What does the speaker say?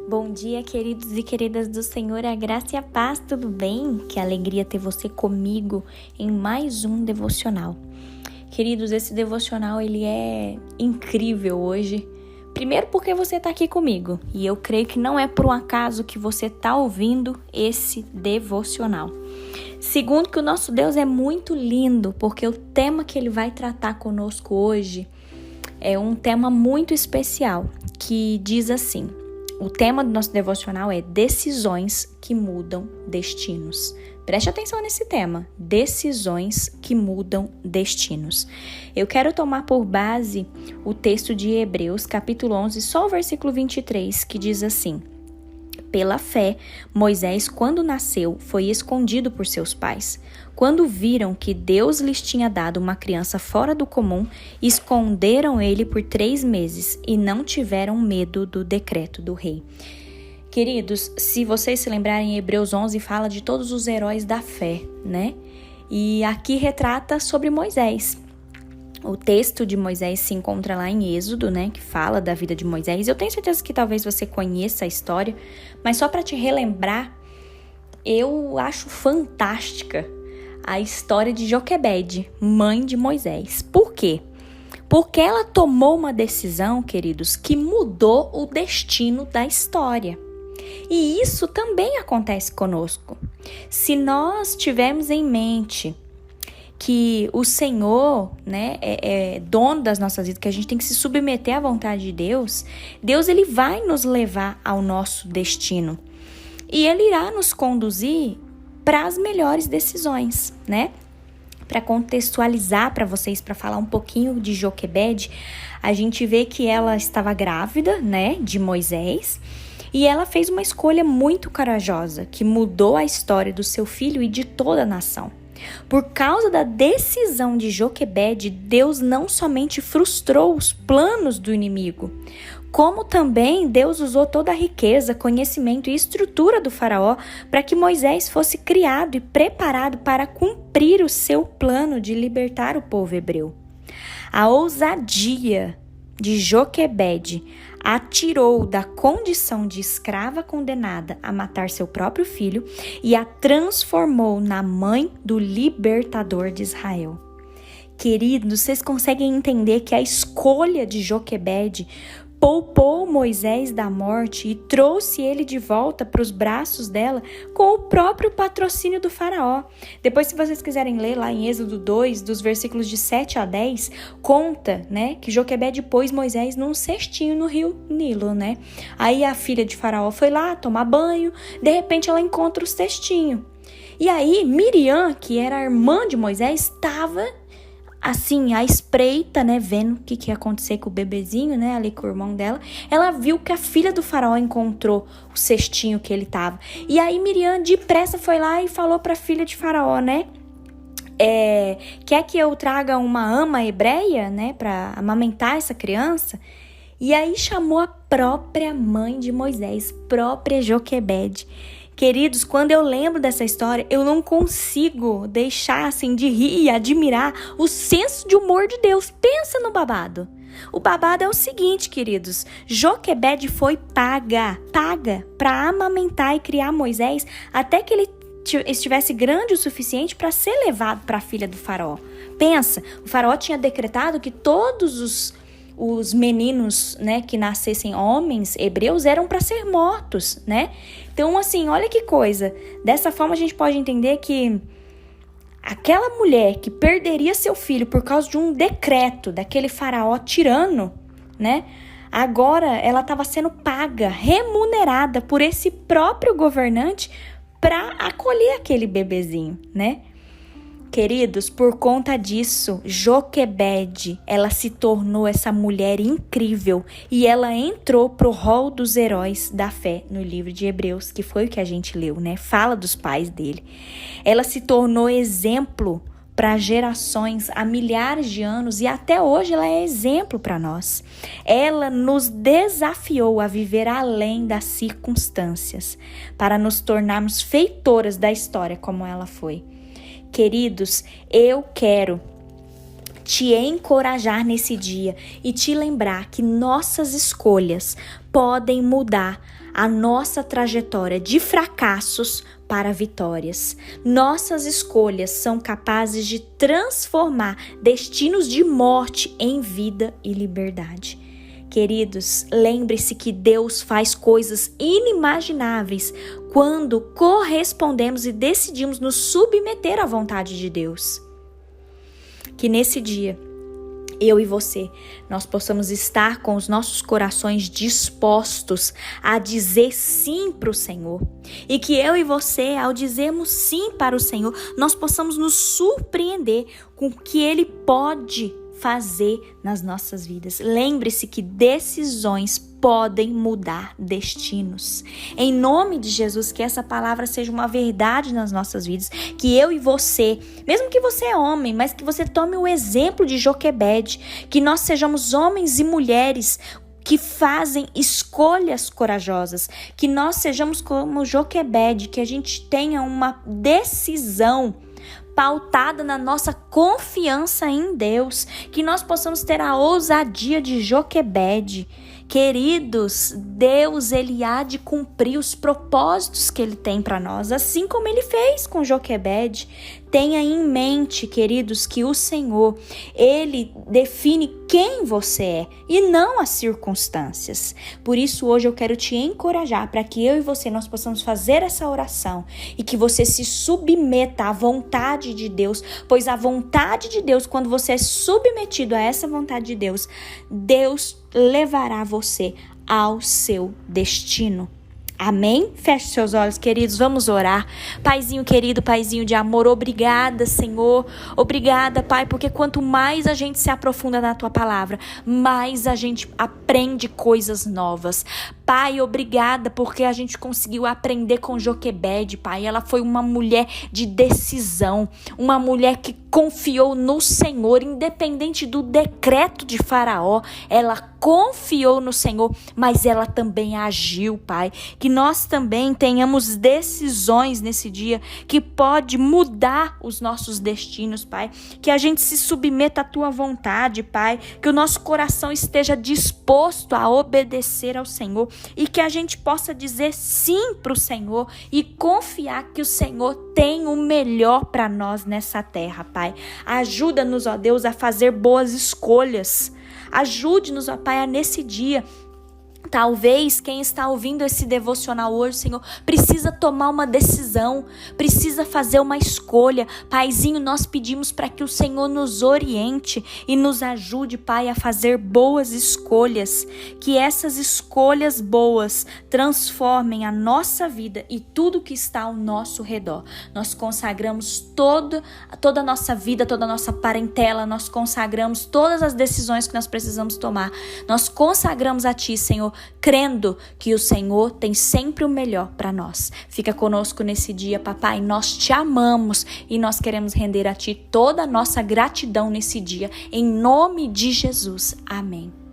Bom dia, queridos e queridas do Senhor, a graça e a paz, tudo bem? Que alegria ter você comigo em mais um devocional. Queridos, esse devocional ele é incrível hoje. Primeiro porque você está aqui comigo e eu creio que não é por um acaso que você está ouvindo esse devocional. Segundo que o nosso Deus é muito lindo, porque o tema que ele vai tratar conosco hoje é um tema muito especial, que diz assim: o tema do nosso devocional é decisões que mudam destinos. Preste atenção nesse tema, decisões que mudam destinos. Eu quero tomar por base o texto de Hebreus, capítulo 11, só o versículo 23, que diz assim: pela fé, Moisés, quando nasceu, foi escondido por seus pais. Quando viram que Deus lhes tinha dado uma criança fora do comum, esconderam ele por 3 meses e não tiveram medo do decreto do rei. Queridos, se vocês se lembrarem, Hebreus 11 fala de todos os heróis da fé, né? E aqui retrata sobre Moisés. O texto de Moisés se encontra lá em Êxodo, né, que fala da vida de Moisés. Eu tenho certeza que talvez você conheça a história, mas só para te relembrar, eu acho fantástica a história de Joquebede, mãe de Moisés. Por quê? Porque ela tomou uma decisão, queridos, que mudou o destino da história. E isso também acontece conosco. Se nós tivermos em mente que o Senhor, né, é dono das nossas vidas, que a gente tem que se submeter à vontade de Deus, Deus ele vai nos levar ao nosso destino. E ele irá nos conduzir para as melhores decisões, né? Para contextualizar para vocês, para falar um pouquinho de Joquebede, a gente vê que ela estava grávida, né, de Moisés, e ela fez uma escolha muito corajosa, que mudou a história do seu filho e de toda a nação. Por causa da decisão de Joquebede, Deus não somente frustrou os planos do inimigo, como também Deus usou toda a riqueza, conhecimento e estrutura do faraó para que Moisés fosse criado e preparado para cumprir o seu plano de libertar o povo hebreu. A ousadia de Joquebede a tirou da condição de escrava condenada a matar seu próprio filho e a transformou na mãe do libertador de Israel. Queridos, vocês conseguem entender que a escolha de Joquebede poupou Moisés da morte e trouxe ele de volta para os braços dela com o próprio patrocínio do faraó. Depois, se vocês quiserem ler lá em Êxodo 2, dos versículos de 7 a 10, conta, né, que Joquebede pôs Moisés num cestinho no rio Nilo, né? Aí a filha de faraó foi lá tomar banho, de repente ela encontra o cestinho. E aí Miriam, que era a irmã de Moisés, estava assim, à espreita, né, vendo o que ia acontecer com o bebezinho, né, ali com o irmão dela. Ela viu que a filha do faraó encontrou o cestinho que ele tava. E aí Miriam depressa foi lá e falou para a filha de faraó, né, quer que eu traga uma ama hebreia, né, para amamentar essa criança? E aí chamou a própria mãe de Moisés, própria Joquebede. Queridos, quando eu lembro dessa história, eu não consigo deixar assim de rir e admirar o senso de humor de Deus. Pensa no babado. O babado é o seguinte, queridos: Joquebede foi paga para amamentar e criar Moisés até que ele estivesse grande o suficiente para ser levado para a filha do faraó. Pensa, o faraó tinha decretado que todos os meninos, né, que nascessem homens hebreus eram para ser mortos, né? Então, assim, olha que coisa. Dessa forma, a gente pode entender que aquela mulher que perderia seu filho por causa de um decreto daquele faraó tirano, né? Agora ela estava sendo paga, remunerada por esse próprio governante para acolher aquele bebezinho, né? Queridos, por conta disso, Joquebede, ela se tornou essa mulher incrível e ela entrou pro rol dos heróis da fé no livro de Hebreus, que foi o que a gente leu, né? Fala dos pais dele. Ela se tornou exemplo para gerações há milhares de anos e até hoje ela é exemplo para nós. Ela nos desafiou a viver além das circunstâncias, para nos tornarmos feitoras da história como ela foi. Queridos, eu quero te encorajar nesse dia e te lembrar que nossas escolhas podem mudar a nossa trajetória de fracassos para vitórias. Nossas escolhas são capazes de transformar destinos de morte em vida e liberdade. Queridos, lembre-se que Deus faz coisas inimagináveis quando correspondemos e decidimos nos submeter à vontade de Deus. Que nesse dia, eu e você, nós possamos estar com os nossos corações dispostos a dizer sim para o Senhor. E que eu e você, ao dizermos sim para o Senhor, nós possamos nos surpreender com o que Ele pode fazer nas nossas vidas. Lembre-se que decisões podem mudar destinos. Em nome de Jesus, que essa palavra seja uma verdade nas nossas vidas, que eu e você, mesmo que você é homem, mas que você tome o exemplo de Joquebede, que nós sejamos homens e mulheres que fazem escolhas corajosas, que nós sejamos como Joquebede, que a gente tenha uma decisão pautada na nossa confiança em Deus, que nós possamos ter a ousadia de Joquebede. Queridos, Deus, Ele há de cumprir os propósitos que Ele tem para nós, assim como Ele fez com Joquebede. Tenha em mente, queridos, que o Senhor, Ele define quem você é e não as circunstâncias. Por isso, hoje eu quero te encorajar para que eu e você nós possamos fazer essa oração e que você se submeta à vontade de Deus, pois a vontade de Deus, quando você é submetido a essa vontade de Deus, Deus levará você ao seu destino. Amém? Feche seus olhos, queridos, vamos orar. Paizinho querido, Paizinho de amor, obrigada, Senhor. Obrigada, Pai, porque quanto mais a gente se aprofunda na Tua palavra, mais a gente aprende coisas novas. Pai, obrigada porque a gente conseguiu aprender com Joquebede, Pai. Ela foi uma mulher de decisão, uma mulher que confiou no Senhor, independente do decreto de Faraó. Ela confiou no Senhor, mas ela também agiu, Pai. Que nós também tenhamos decisões nesse dia que pode mudar os nossos destinos, Pai. Que a gente se submeta à Tua vontade, Pai. Que o nosso coração esteja disposto a obedecer ao Senhor e que a gente possa dizer sim para o Senhor e confiar que o Senhor tem o melhor para nós nessa terra, Pai. Ajuda-nos, ó Deus, a fazer boas escolhas. Ajude-nos, ó Pai, nesse dia. Talvez quem está ouvindo esse devocional hoje, Senhor, precisa tomar uma decisão, precisa fazer uma escolha. Paizinho, nós pedimos para que o Senhor nos oriente e nos ajude, Pai, a fazer boas escolhas. Que essas escolhas boas transformem a nossa vida e tudo que está ao nosso redor. Nós consagramos toda a nossa vida, toda a nossa parentela, nós consagramos todas as decisões que nós precisamos tomar. Nós consagramos a Ti, Senhor, crendo que o Senhor tem sempre o melhor para nós. Fica conosco nesse dia, papai. Nós te amamos e nós queremos render a Ti toda a nossa gratidão nesse dia. Em nome de Jesus. Amém.